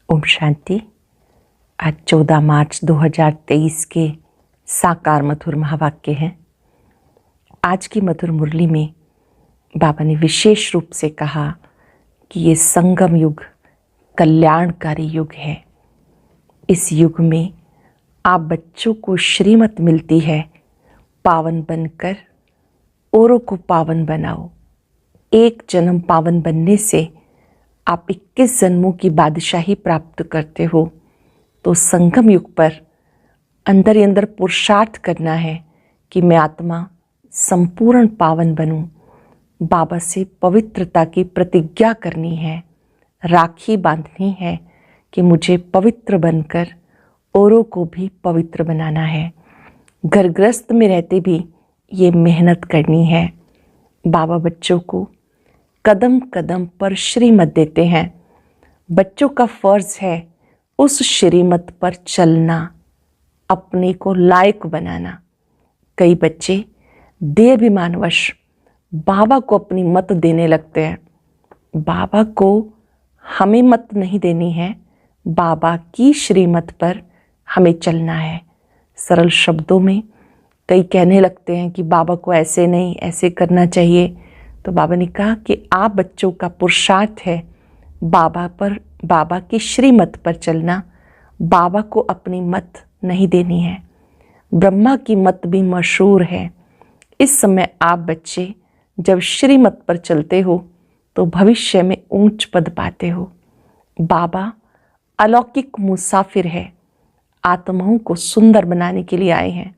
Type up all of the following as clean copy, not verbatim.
ओम शांति। आज 14 मार्च 2023 के साकार मधुर महावाक्य हैं। आज की मधुर मुरली में बाबा ने विशेष रूप से कहा कि ये संगम युग कल्याणकारी युग है। इस युग में आप बच्चों को श्रीमत मिलती है, पावन बनकर औरों को पावन बनाओ। एक जन्म पावन बनने से आप 21 जन्मों की बादशाही प्राप्त करते हो। तो संगम युग पर अंदर ही अंदर पुरुषार्थ करना है कि मैं आत्मा संपूर्ण पावन बनूं। बाबा से पवित्रता की प्रतिज्ञा करनी है, राखी बांधनी है कि मुझे पवित्र बनकर औरों को भी पवित्र बनाना है। घर गृहस्थ में रहते भी ये मेहनत करनी है। बाबा बच्चों को कदम कदम पर श्रीमत देते हैं। बच्चों का फर्ज है उस श्रीमत पर चलना, अपने को लायक बनाना। कई बच्चे देहाभिमानवश बाबा को अपनी मत देने लगते हैं। बाबा को हमें मत नहीं देनी है, बाबा की श्रीमत पर हमें चलना है। सरल शब्दों में कई कहने लगते हैं कि बाबा को ऐसे नहीं ऐसे करना चाहिए। तो बाबा ने कहा कि आप बच्चों का पुरुषार्थ है बाबा की श्रीमत पर चलना। बाबा को अपनी मत नहीं देनी है। ब्रह्मा की मत भी मशहूर है। इस समय आप बच्चे जब श्रीमत पर चलते हो तो भविष्य में ऊंच पद पाते हो। बाबा अलौकिक मुसाफिर है, आत्माओं को सुंदर बनाने के लिए आए हैं।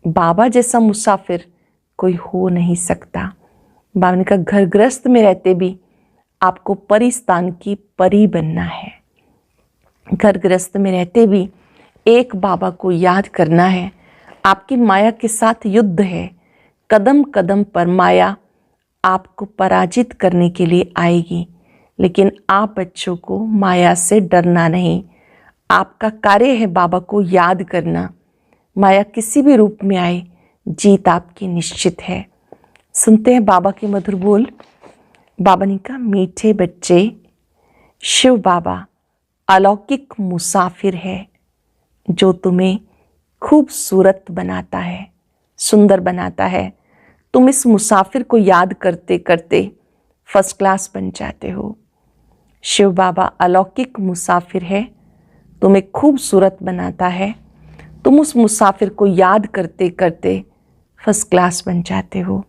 बाबा जैसा मुसाफिर कोई हो नहीं सकता। बाबा ने कहा घर गृहस्थ में रहते भी आपको परिस्थान की परी बनना है। घर गृहस्थ में रहते भी एक बाबा को याद करना है। आपकी माया के साथ युद्ध है। कदम कदम पर माया आपको पराजित करने के लिए आएगी, लेकिन आप बच्चों को माया से डरना नहीं। आपका कार्य है बाबा को याद करना। माया किसी भी रूप में आए, जीत आपकी निश्चित है। सुनते हैं बाबा के मधुर बोल। बाबा ने कहा, मीठे बच्चे, शिव बाबा अलौकिक मुसाफिर है जो तुम्हें खूबसूरत बनाता है, सुंदर बनाता है। तुम इस मुसाफिर को याद करते करते फर्स्ट क्लास बन जाते हो। शिव बाबा अलौकिक मुसाफिर है, तुम्हें खूबसूरत बनाता है। तुम उस मुसाफिर को याद करते करते फर्स्ट क्लास बन जाते हो।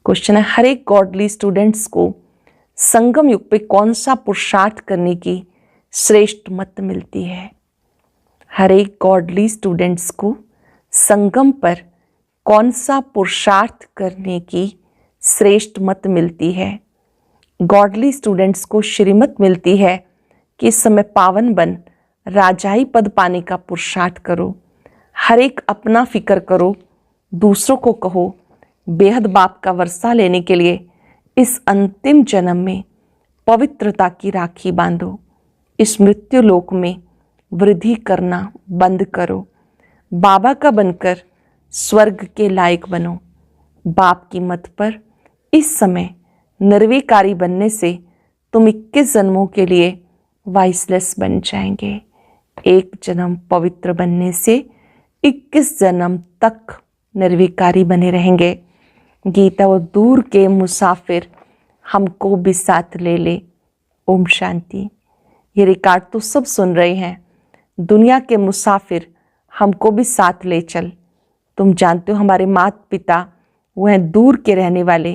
क्वेश्चन है, हर एक गॉडली स्टूडेंट्स को संगम युग पे कौन सा पुरुषार्थ करने की श्रेष्ठ मत मिलती है? हर एक गॉडली स्टूडेंट्स को संगम पर कौन सा पुरुषार्थ करने की श्रेष्ठ मत मिलती है? गॉडली स्टूडेंट्स को श्रीमत मिलती है कि इस समय पावन बन राजाई पद पाने का पुरुषार्थ करो। हर एक अपना फिक्र करो, दूसरों को कहो। बेहद बाप का वर्षा लेने के लिए इस अंतिम जन्म में पवित्रता की राखी बांधो। इस मृत्यु लोक में वृद्धि करना बंद करो। बाबा का बनकर स्वर्ग के लायक बनो। बाप की मत पर इस समय निर्विकारी बनने से तुम 21 जन्मों के लिए वाइसलेस बन जाएंगे। एक जन्म पवित्र बनने से 21 जन्म तक निर्विकारी बने रहेंगे। गीता और दूर के मुसाफिर हमको भी साथ ले ले। ओम शांति। ये रिकॉर्ड तो सब सुन रहे हैं। दुनिया के मुसाफिर हमको भी साथ ले चल। तुम जानते हो हमारे माता पिता वो हैं दूर के रहने वाले,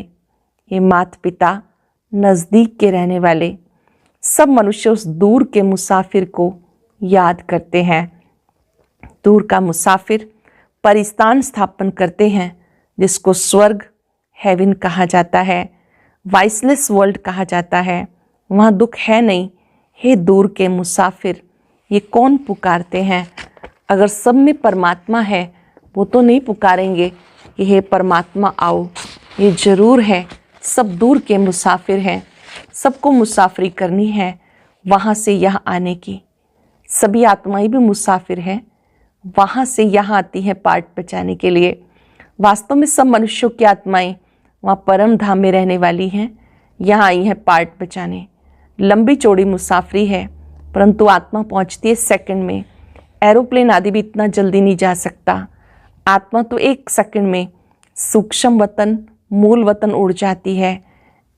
ये माता पिता नज़दीक के रहने वाले। सब मनुष्य उस दूर के मुसाफिर को याद करते हैं। दूर का मुसाफिर परिस्थान स्थापन करते हैं जिसको स्वर्ग हेवन कहा जाता है, वाइसलेस वर्ल्ड कहा जाता है। वहाँ दुख है नहीं। हे दूर के मुसाफिर, ये कौन पुकारते हैं? अगर सब में परमात्मा है वो तो नहीं पुकारेंगे कि हे परमात्मा आओ। ये जरूर है, सब दूर के मुसाफिर हैं। सबको मुसाफरी करनी है वहाँ से यहाँ आने की। सभी आत्माएं भी मुसाफिर हैं, वहाँ से यहाँ आती हैं पार्ट बचाने के लिए। वास्तव में सब मनुष्यों की आत्माएं वहाँ परम धाम में रहने वाली हैं, यहाँ आई हैं पार्ट बचाने। लंबी चौड़ी मुसाफरी है, परंतु आत्मा पहुंचती है सेकंड में। एरोप्लेन आदि भी इतना जल्दी नहीं जा सकता। आत्मा तो 1 सेकंड में सूक्ष्म वतन, मूल वतन उड़ जाती है,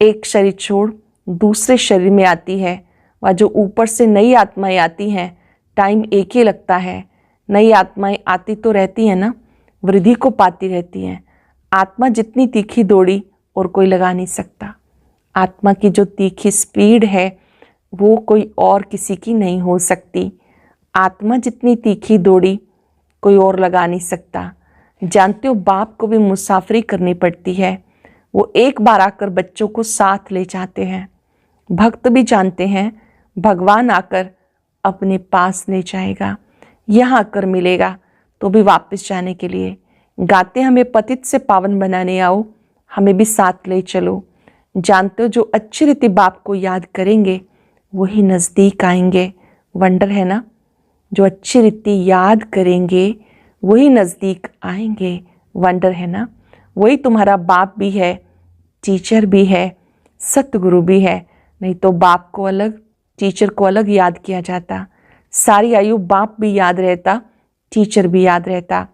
एक शरीर छोड़ दूसरे शरीर में आती है। वह जो ऊपर से नई आत्माएं आती हैं, टाइम एक ही लगता है। नई आत्माएं आती तो रहती हैं ना, वृद्धि को पाती रहती हैं। आत्मा जितनी तीखी दौड़ी और कोई लगा नहीं सकता। आत्मा की जो तीखी स्पीड है वो कोई और किसी की नहीं हो सकती। आत्मा जितनी तीखी दौड़ी कोई और लगा नहीं सकता। जानते हो, बाप को भी मुसाफरी करनी पड़ती है। वो एक बार आकर बच्चों को साथ ले जाते हैं। भक्त भी जानते हैं भगवान आकर अपने पास ले जाएगा, यहाँ आकर मिलेगा तो भी वापस जाने के लिए। गाते हमें पतित से पावन बनाने आओ, हमें भी साथ ले चलो। जानते हो, जो अच्छी रीति बाप को याद करेंगे वही नज़दीक आएंगे। वंडर है ना, जो अच्छी रीति याद करेंगे वही नज़दीक आएंगे। वंडर है ना, वही तुम्हारा बाप भी है, टीचर भी है, सतगुरु भी है। नहीं तो बाप को अलग, टीचर को अलग याद किया जाता। सारी आयु बाप भी याद रहता, टीचर भी याद रहता।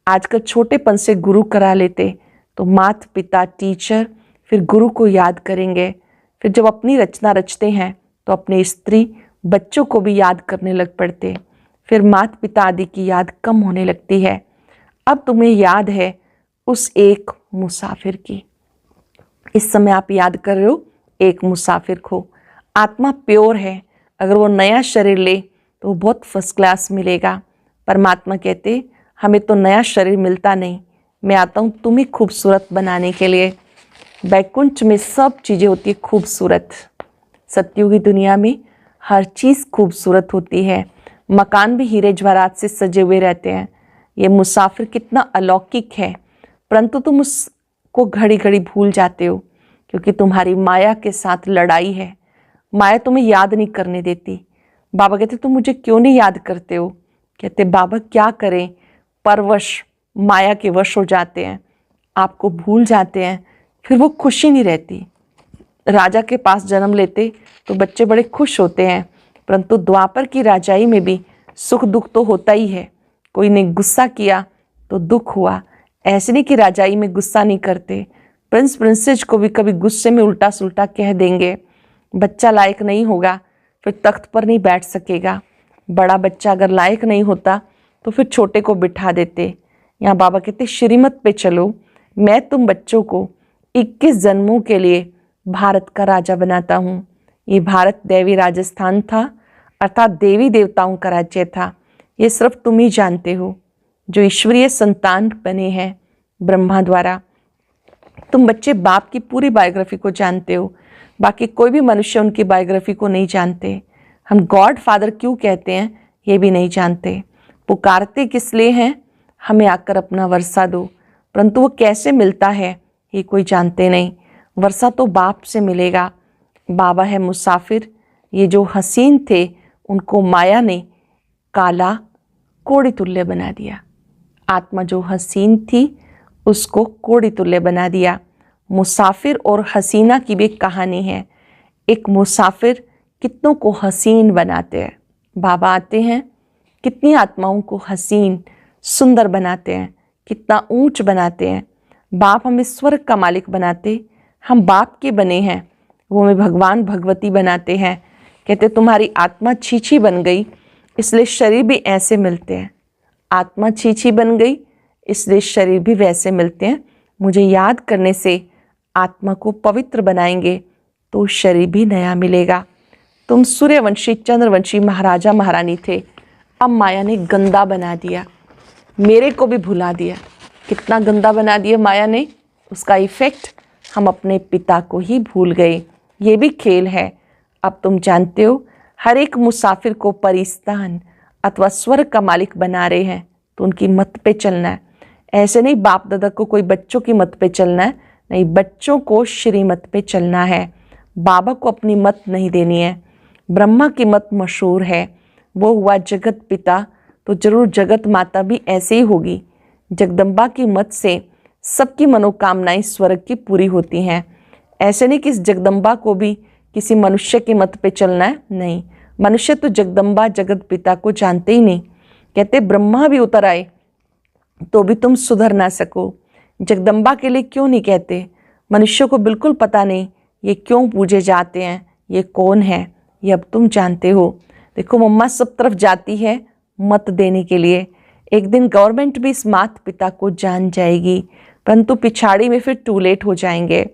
आजकल छोटेपन से गुरु करा लेते तो माता पिता, टीचर, फिर गुरु को याद करेंगे। फिर जब अपनी रचना रचते हैं तो अपने स्त्री बच्चों को भी याद करने लग पड़ते। फिर माता पिता आदि की याद कम होने लगती है। अब तुम्हें याद है उस एक मुसाफिर की। इस समय आप याद कर रहे हो एक मुसाफिर को। आत्मा प्योर है, अगर वो नया शरीर ले तो वो बहुत फर्स्ट क्लास मिलेगा। परमात्मा कहते हमें तो नया शरीर मिलता नहीं, मैं आता हूँ तुम्हें खूबसूरत बनाने के लिए। बैकुंठ में सब चीज़ें होती है खूबसूरत। सतयुगी दुनिया में हर चीज़ खूबसूरत होती है। मकान भी हीरे जवाहरात से सजे हुए रहते हैं। ये मुसाफिर कितना अलौकिक है, परंतु तुम उसको घड़ी घड़ी भूल जाते हो क्योंकि तुम्हारी माया के साथ लड़ाई है। माया तुम्हें याद नहीं करने देती। बाबा कहते तुम मुझे क्यों नहीं याद करते हो? कहते बाबा क्या करें, परवश माया के वश हो जाते हैं, आपको भूल जाते हैं, फिर वो खुशी नहीं रहती। राजा के पास जन्म लेते तो बच्चे बड़े खुश होते हैं, परंतु द्वापर की राजाई में भी सुख दुख तो होता ही है। कोई ने गुस्सा किया तो दुख हुआ। ऐसे नहीं कि राजाई में गुस्सा नहीं करते। प्रिंस प्रिंसेस को भी कभी गुस्से में उल्टा सुल्टा कह देंगे। बच्चा लायक नहीं होगा फिर तख्त पर नहीं बैठ सकेगा। बड़ा बच्चा अगर लायक नहीं होता तो फिर छोटे को बिठा देते। यहाँ बाबा कहते श्रीमत पे चलो, मैं तुम बच्चों को 21 जन्मों के लिए भारत का राजा बनाता हूँ। ये भारत दैवी राजस्थान था, अर्थात देवी देवताओं का राज्य था। ये सिर्फ तुम ही जानते हो जो ईश्वरीय संतान बने हैं ब्रह्मा द्वारा। तुम बच्चे बाप की पूरी बायोग्राफी को जानते हो, बाकी कोई भी मनुष्य उनकी बायोग्राफी को नहीं जानते। हम गॉड फादर क्यों कहते हैं ये भी नहीं जानते। पुकारते किस लिए हैं, हमें आकर अपना वर्षा दो, परंतु वो कैसे मिलता है ये कोई जानते नहीं। वर्षा तो बाप से मिलेगा। बाबा है मुसाफिर। ये जो हसीन थे उनको माया ने काला कोड़ी तुल्य बना दिया। आत्मा जो हसीन थी उसको कोड़ी तुल्य बना दिया। मुसाफिर और हसीना की भी एक कहानी है। एक मुसाफिर कितनों को हसीन बनाते हैं। बाबा आते हैं, कितनी आत्माओं को हसीन सुंदर बनाते हैं, कितना ऊंच बनाते हैं। बाप हमें स्वर्ग का मालिक बनाते, हम बाप के बने हैं, वो हमें भगवान भगवती बनाते हैं। कहते तुम्हारी आत्मा छीछी बन गई इसलिए शरीर भी ऐसे मिलते हैं। आत्मा छीछी बन गई इसलिए शरीर भी वैसे मिलते हैं। मुझे याद करने से आत्मा को पवित्र बनाएंगे तो शरीर भी नया मिलेगा। तुम सूर्यवंशी चंद्रवंशी महाराजा महारानी थे, अब माया ने गंदा बना दिया, मेरे को भी भुला दिया। कितना गंदा बना दिया माया ने, उसका इफेक्ट हम अपने पिता को ही भूल गए। ये भी खेल है। अब तुम जानते हो हर एक मुसाफिर को परिस्तान अथवा स्वर्ग का मालिक बना रहे हैं तो उनकी मत पे चलना है। ऐसे नहीं बाप दादा को कोई बच्चों की मत पे चलना है, नहीं, बच्चों को श्रीमत पे चलना है। बाबा को अपनी मत नहीं देनी है। ब्रह्मा की मत मशहूर है, वो हुआ जगत पिता, तो जरूर जगत माता भी ऐसे ही होगी। जगदम्बा की मत से सबकी मनोकामनाएं स्वर्ग की पूरी होती हैं। ऐसे नहीं कि इस जगदम्बा को भी किसी मनुष्य की मत पे चलना है, नहीं, मनुष्य तो जगदम्बा जगत पिता को जानते ही नहीं। कहते ब्रह्मा भी उतर आए तो भी तुम सुधर ना सको। जगदम्बा के लिए क्यों नहीं कहते? मनुष्य को बिल्कुल पता नहीं ये क्यों पूजे जाते हैं, ये कौन है, ये अब तुम जानते हो। देखो मम्मा सब तरफ जाती है मत देने के लिए। एक दिन गवर्नमेंट भी इस माता पिता को जान जाएगी, परंतु पिछाड़ी में फिर टू लेट हो जाएंगे।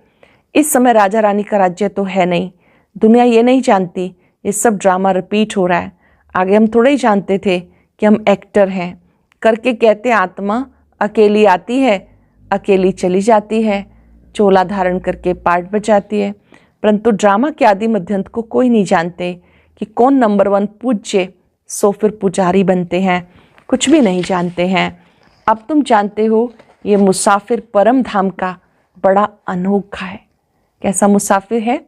इस समय राजा रानी का राज्य तो है नहीं। दुनिया ये नहीं जानती ये सब ड्रामा रिपीट हो रहा है। आगे हम थोड़े ही जानते थे कि हम एक्टर हैं करके कहते आत्मा अकेली आती है अकेली चली जाती है, चोला धारण करके पार्ट बजाती है। परंतु ड्रामा के आदि मध्यंत को कोई नहीं जानते कि कौन नंबर 1 पूज्य सो फिर पुजारी बनते हैं, कुछ भी नहीं जानते हैं। अब तुम जानते हो ये मुसाफिर परम धाम का बड़ा अनोखा है। कैसा मुसाफिर है?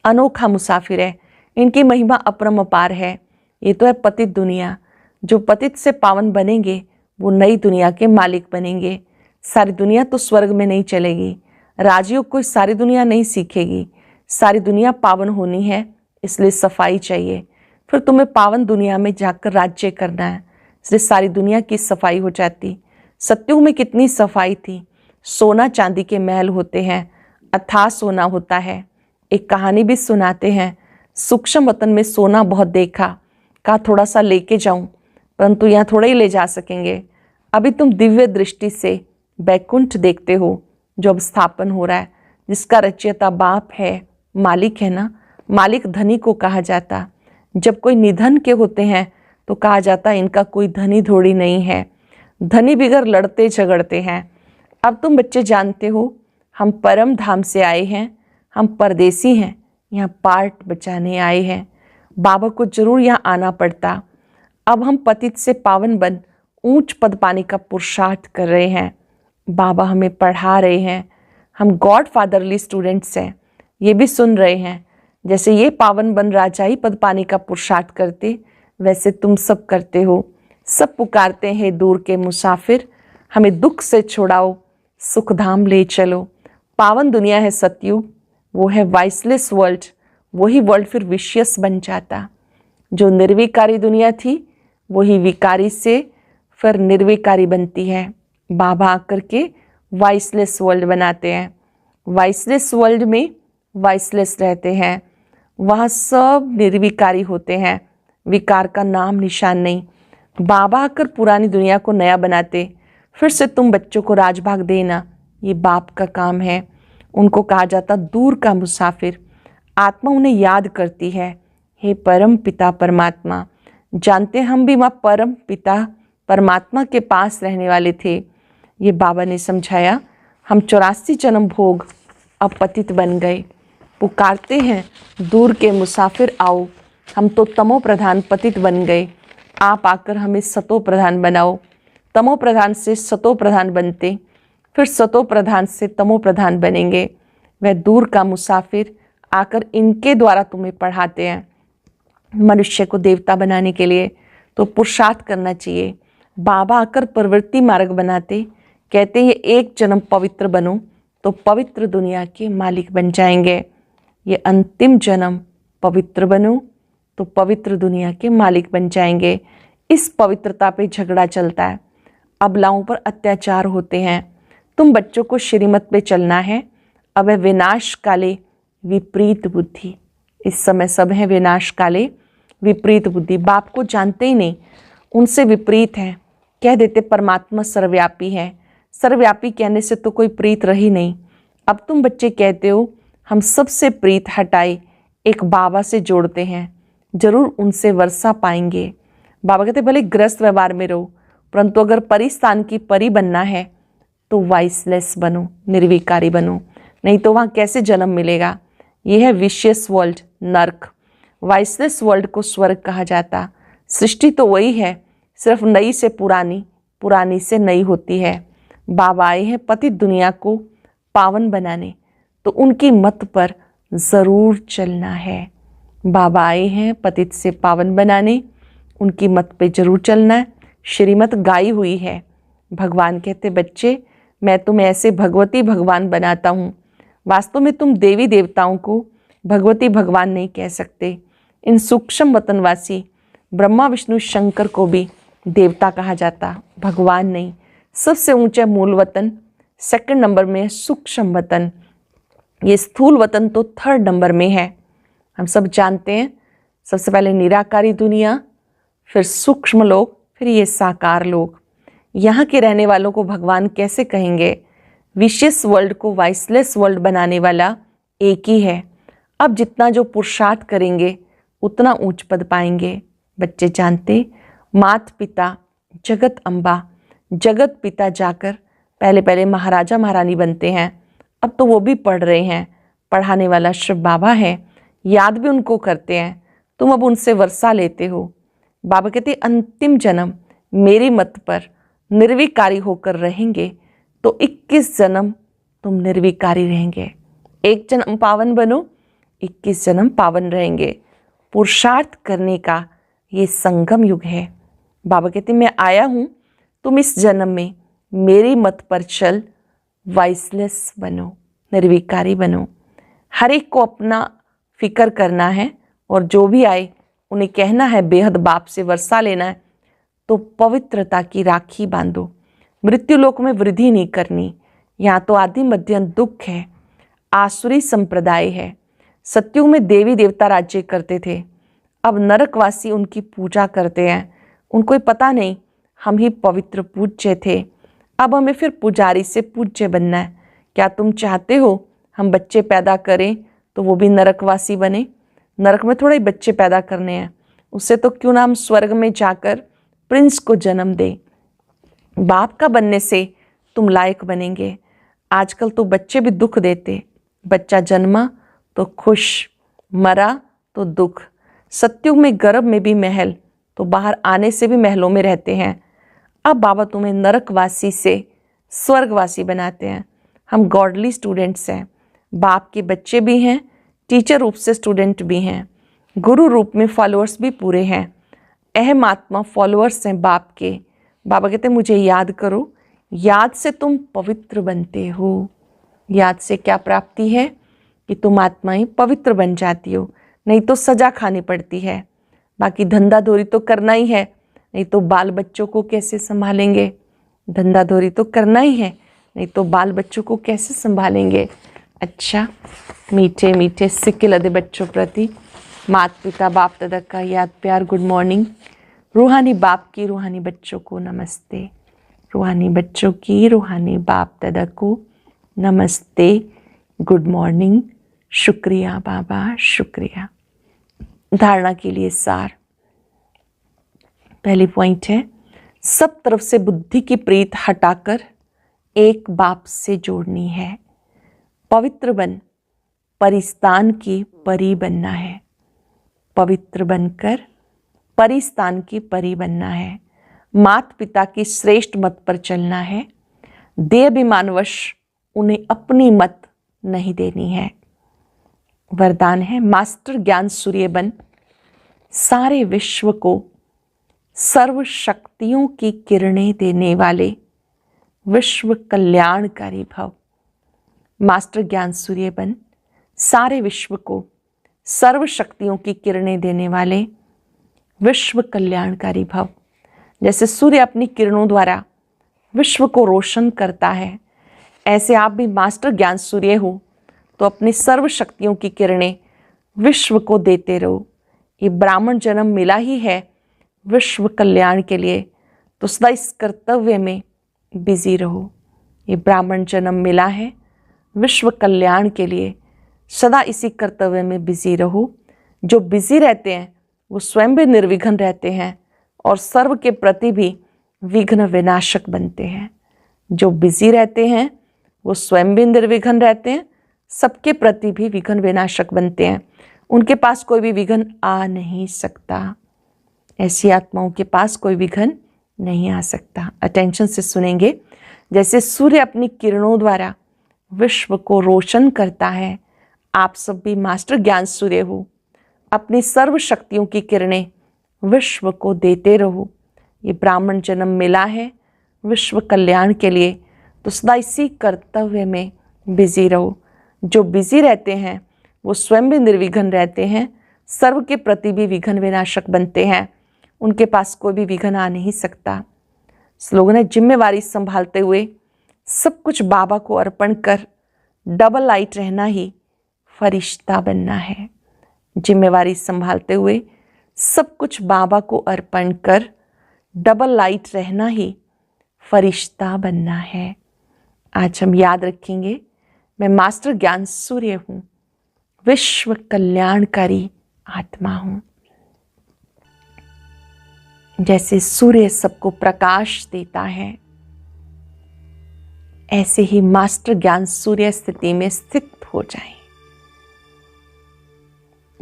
अनोखा मुसाफिर है। इनकी महिमा अपरंपार है। ये तो है पतित दुनिया। जो पतित से पावन बनेंगे वो नई दुनिया के मालिक बनेंगे। सारी दुनिया तो स्वर्ग में नहीं चलेगी। राजयोग को सारी दुनिया नहीं सीखेगी। सारी दुनिया पावन होनी है, इसलिए सफाई चाहिए। फिर तुम्हें पावन दुनिया में जाकर राज्य करना है, इसलिए सारी दुनिया की सफाई हो जाती। सत्युग में कितनी सफाई थी। सोना चांदी के महल होते हैं, अथाह सोना होता है। एक कहानी भी सुनाते हैं। सूक्ष्म वतन में सोना बहुत देखा, कहा थोड़ा सा लेके जाऊं, परंतु यहाँ थोड़ा ही ले जा सकेंगे। अभी तुम दिव्य दृष्टि से बैकुंठ देखते हो जो अब स्थापन हो रहा है, जिसका रचयिता बाप है, मालिक है ना। मालिक धनी को कहा जाता। जब कोई निधन के होते हैं तो कहा जाता इनका कोई धनी थोड़ी नहीं है। धनी बिगर लड़ते झगड़ते हैं। अब तुम बच्चे जानते हो हम परम धाम से आए हैं, हम परदेसी हैं, यहाँ पार्ट बचाने आए हैं। बाबा को जरूर यहाँ आना पड़ता। अब हम पतित से पावन बन ऊंच पद पाने का पुरुषार्थ कर रहे हैं। बाबा हमें पढ़ा रहे हैं। हम गॉड फादरली स्टूडेंट्स हैं। ये भी सुन रहे हैं जैसे ये पावन बन राजाई पद पाने का पुरुषार्थ करते, वैसे तुम सब करते हो। सब पुकारते हैं दूर के मुसाफिर, हमें दुख से छुड़ाओ, सुखधाम ले चलो। पावन दुनिया है सतयुग, वो है वाइसलेस वर्ल्ड। वही वर्ल्ड फिर विशियस बन जाता। जो निर्विकारी दुनिया थी वही विकारी से फिर निर्विकारी बनती है। बाबा आकर के वाइसलेस वर्ल्ड बनाते हैं। वाइसलेस वर्ल्ड में वाइसलेस रहते हैं। वहाँ सब निर्विकारी होते हैं, विकार का नाम निशान नहीं। बाबा आकर पुरानी दुनिया को नया बनाते। फिर से तुम बच्चों को राजभाग देना, ये बाप का काम है। उनको कहा जाता दूर का मुसाफिर। आत्मा उन्हें याद करती है, हे परम पिता परमात्मा। जानते हम भी वहाँ परम पिता परमात्मा के पास रहने वाले थे। ये बाबा ने समझाया। हम 84 जन्म भोग अब पतित बन गए। पुकारते हैं दूर के मुसाफिर आओ। हम तो तमो प्रधान पतित बन गए, आप आकर हमें सतो प्रधान बनाओ। तमो प्रधान से सतो प्रधान बनते, फिर सतो प्रधान से तमो प्रधान बनेंगे। वह दूर का मुसाफिर आकर इनके द्वारा तुम्हें पढ़ाते हैं। मनुष्य को देवता बनाने के लिए तो पुरुषार्थ करना चाहिए। बाबा आकर प्रवृत्ति मार्ग बनाते, कहते ये एक जन्म पवित्र बनो तो पवित्र दुनिया के मालिक बन जाएंगे। ये अंतिम जन्म पवित्र बनो तो पवित्र दुनिया के मालिक बन जाएंगे। इस पवित्रता पे झगड़ा चलता है, अबलाओं पर अत्याचार होते हैं। तुम बच्चों को श्रीमत पे चलना है। अब है विनाश काले विपरीत बुद्धि। इस समय सब है विनाश काले विपरीत बुद्धि। बाप को जानते ही नहीं, उनसे विपरीत हैं। कह देते परमात्मा सर्वव्यापी है। सर्वव्यापी कहने से तो कोई प्रीत रही नहीं। अब तुम बच्चे कहते हो हम सबसे प्रीत हटाए एक बाबा से जोड़ते हैं, जरूर उनसे वर्षा पाएंगे। बाबा कहते भले ग्रस्त व्यवहार में रहो, परंतु अगर परिस्थान की परी बनना है तो वाइसलेस बनो, निर्विकारी बनो, नहीं तो वहाँ कैसे जन्म मिलेगा। यह है विशियस वर्ल्ड, नर्क। वाइसलेस वर्ल्ड को स्वर्ग कहा जाता। सृष्टि तो वही है, सिर्फ नई से पुरानी, पुरानी से नई होती है। बाबा आए हैं पतित दुनिया को पावन बनाने, तो उनकी मत पर ज़रूर चलना है। बाबा आए हैं पतित से पावन बनाने, उनकी मत पे जरूर चलना है। श्रीमत गाई हुई है। भगवान कहते बच्चे मैं तुम्हें ऐसे भगवती भगवान बनाता हूँ। वास्तव में तुम देवी देवताओं को भगवती भगवान नहीं कह सकते, इन सूक्ष्म वतनवासी ब्रह्मा विष्णु शंकर को भी देवता कहा जाता, भगवान नहीं। सबसे ऊंचा मूल वतन, सेकंड नंबर में है सूक्ष्म वतन, ये स्थूल वतन तो थर्ड नंबर में है। हम सब जानते हैं, सबसे पहले निराकारी दुनिया, फिर सूक्ष्म लोक, फिर ये साकार लोक। यहाँ के रहने वालों को भगवान कैसे कहेंगे? विशेष वर्ल्ड को वाइसलेस वर्ल्ड बनाने वाला एक ही है। अब जितना जो पुरुषार्थ करेंगे उतना ऊंच पद पाएंगे। बच्चे जानते, मात पिता जगत अम्बा, जगत पिता जाकर पहले पहले महाराजा महारानी बनते हैं, अब तो वो भी पढ़ रहे हैं। पढ़ाने वाला शिव बाबा है, याद भी उनको करते हैं। तुम अब उनसे वर्षा लेते हो। बाबा कहते अंतिम जन्म मेरी मत पर निर्विकारी होकर रहेंगे तो 21 जन्म तुम निर्विकारी रहेंगे। एक जन्म पावन बनो, 21 जन्म पावन रहेंगे। पुरुषार्थ करने का ये संगम युग है। बाबा कहते मैं आया हूँ, तुम इस जन्म में मेरी मत पर चल, वाइसलेस बनो, निर्विकारी बनो। हर एक को अपना फिक्र करना है और जो भी आए उन्हें कहना है बेहद बाप से वर्षा लेना है तो पवित्रता की राखी बांधो। मृत्यु लोक में वृद्धि नहीं करनी। यहाँ तो आदि मध्य दुख है, आसुरी संप्रदाय है। सत्युग में देवी देवता राज्य करते थे, अब नरकवासी उनकी पूजा करते हैं। उनको ही पता नहीं हम ही पवित्र पूज्य थे, अब हमें फिर पुजारी से पूज्य बनना है। क्या तुम चाहते हो हम बच्चे पैदा करें तो वो भी नरकवासी बने? नरक में थोड़े ही बच्चे पैदा करने हैं, उससे तो क्यों ना हम स्वर्ग में जाकर प्रिंस को जन्म दें। बाप का बनने से तुम लायक बनेंगे। आजकल तो बच्चे भी दुख देते, बच्चा जन्मा तो खुश, मरा तो दुख। सत्युग में गर्भ में भी महल, तो बाहर आने से भी महलों में रहते हैं। अब बाबा तुम्हें नरकवासी से स्वर्गवासी बनाते हैं। हम गॉडली स्टूडेंट्स हैं, बाप के बच्चे भी हैं, टीचर रूप से स्टूडेंट भी हैं, गुरु रूप में फॉलोअर्स भी पूरे हैं। अहम आत्मा फॉलोअर्स हैं बाप के। बाबा कहते हैं मुझे याद करो, याद से तुम पवित्र बनते हो। याद से क्या प्राप्ति है कि तुम आत्माएं पवित्र बन जाती हो, नहीं तो सजा खानी पड़ती है। बाकी धंधा धोरी तो करना ही है, नहीं तो बाल बच्चों को कैसे संभालेंगे? धंधा धोरी तो करना ही है, नहीं तो बाल बच्चों को कैसे संभालेंगे? अच्छा, मीठे मीठे सिक्के लदे बच्चों प्रति माता पिता बाप दादा का याद प्यार गुड मॉर्निंग। रूहानी बाप की रूहानी बच्चों को नमस्ते, रूहानी बच्चों की रूहानी बाप दादा को नमस्ते, गुड मॉर्निंग। शुक्रिया बाबा, शुक्रिया। धारणा के लिए सार, पहली पॉइंट है सब तरफ से बुद्धि की प्रीत हटाकर एक बाप से जोड़नी है। पवित्र बन परिस्तान की परी बनना है। पवित्र बनकर परिस्तान की परी बनना है। माता पिता की श्रेष्ठ मत पर चलना है। देहाभिमानवश उन्हें अपनी मत नहीं देनी है। वरदान है मास्टर ज्ञान सूर्य बन, सारे विश्व को सर्व शक्तियों की किरणें देने वाले विश्व कल्याणकारी भव। मास्टर ज्ञान सूर्य बन, सारे विश्व को सर्व शक्तियों की किरणें देने वाले विश्व कल्याणकारी भव। जैसे सूर्य अपनी किरणों द्वारा विश्व को रोशन करता है, ऐसे आप भी मास्टर ज्ञान सूर्य हो तो अपनी सर्व शक्तियों की किरणें विश्व को देते रहो। ये ब्राह्मण जन्म मिला ही है विश्व कल्याण के लिए, तो सदा इस कर्तव्य में बिजी रहो। ये ब्राह्मण जन्म मिला है विश्व कल्याण के लिए, सदा इसी कर्तव्य में बिजी रहो। जो बिजी रहते हैं वो स्वयं भी निर्विघ्न रहते हैं और सर्व के प्रति भी विघ्न विनाशक बनते हैं। जो बिजी रहते हैं वो स्वयं भी निर्विघ्न रहते हैं, सबके प्रति भी विघ्न विनाशक बनते हैं। उनके पास कोई भी विघ्न आ नहीं सकता। ऐसी आत्माओं के पास कोई विघ्न नहीं आ सकता। अटेंशन से सुनेंगे। जैसे सूर्य अपनी किरणों द्वारा विश्व को रोशन करता है, आप सब भी मास्टर ज्ञान सूर्य हो। अपनी सर्व शक्तियों की किरणें विश्व को देते रहो। ये ब्राह्मण जन्म मिला है विश्व कल्याण के लिए, तो सदा इसी कर्तव्य में बिजी रहो। जो बिजी रहते हैं वो स्वयं भी निर्विघ्न रहते हैं, सर्व के प्रति भी विघ्न विनाशक बनते हैं। उनके पास कोई भी विघ्न आ नहीं सकता। स्लोगन है, जिम्मेवारी संभालते हुए सब कुछ बाबा को अर्पण कर डबल लाइट रहना ही फरिश्ता बनना है। जिम्मेवारी संभालते हुए सब कुछ बाबा को अर्पण कर डबल लाइट रहना ही फरिश्ता बनना है। आज हम याद रखेंगे, मैं मास्टर ज्ञान सूर्य हूं, विश्व कल्याणकारी आत्मा हूं। जैसे सूर्य सबको प्रकाश देता है, ऐसे ही मास्टर ज्ञान सूर्य स्थिति में स्थित हो जाए।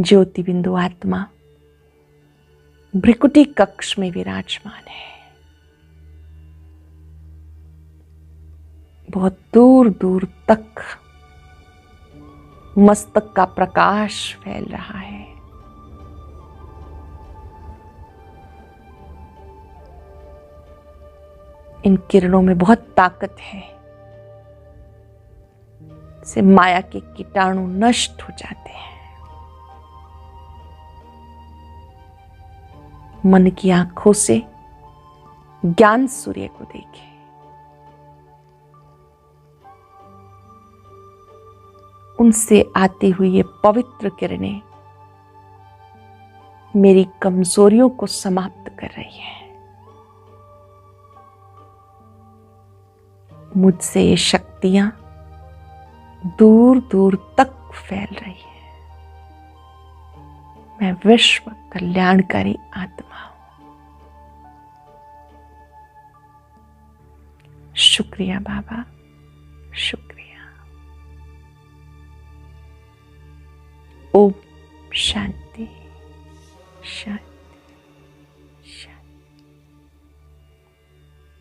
ज्योति बिंदु आत्मा भ्रिकुटी कक्ष में विराजमान है। बहुत दूर दूर तक मस्तक का प्रकाश फैल रहा है। इन किरणों में बहुत ताकत है, से माया के कीटाणु नष्ट हो जाते हैं। मन की आंखों से ज्ञान सूर्य को देखें। उनसे आती हुई ये पवित्र किरणें मेरी कमजोरियों को समाप्त कर रही है। मुझसे ये शक्तियां दूर दूर तक फैल रही है। मैं विश्व कल्याणकारी आत्मा हूं। शुक्रिया बाबा, शुक्रिया। ओम शांति शांति।